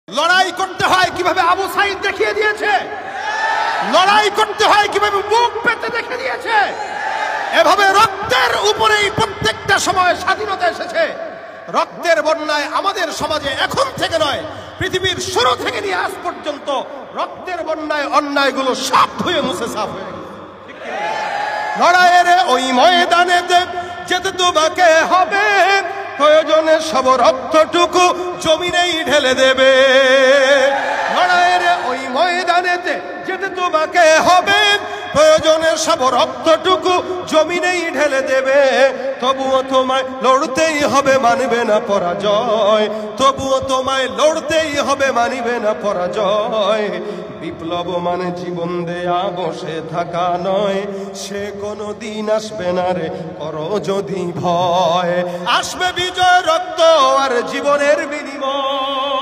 লড়াই করতে হয় কিভাবে আবু সাইদ দেখিয়ে দিয়েছে, লড়াই করতে হয় কিভাবে বুক পেতে দেখে দিয়েছে। এভাবে রক্তের উপরেই প্রত্যেকটা সময় স্বাধীনতা এসেছে। রক্তের বন্যায় আমাদের সমাজে এখন থেকে নয়, পৃথিবীর শুরু থেকে নিয়ে আজ পর্যন্ত রক্তের বন্যায় অন্যায়গুলো সব ধুয়ে মুছে সাফ হয়ে গেছে। লড়াইয়ের ওই ময়দানে যেতে তোমাকে হবে, প্রয়োজনে সব রক্তটুকু জমিনেই ঢেলে দেবে। লড়াইয়ের ওই ময়দানেতে যেতে তোমাকে হবে, প্রয়োজনে সব রক্তটুকু জমিনেই ঢেলে দেবে। তবুও তোমায় লড়তেই হবে, মানবে না পরাজয়। তবুও তোমায় লড়তেই হবে, মানবে না পরাজয়। বিপ্লব মানে জীবন দেয়া বসে থাকা নয়, সে কোনো দিন আসবে না রে করো যদি ভয়। আসবে বিজয় রক্ত আর জীবনের বিনিময়।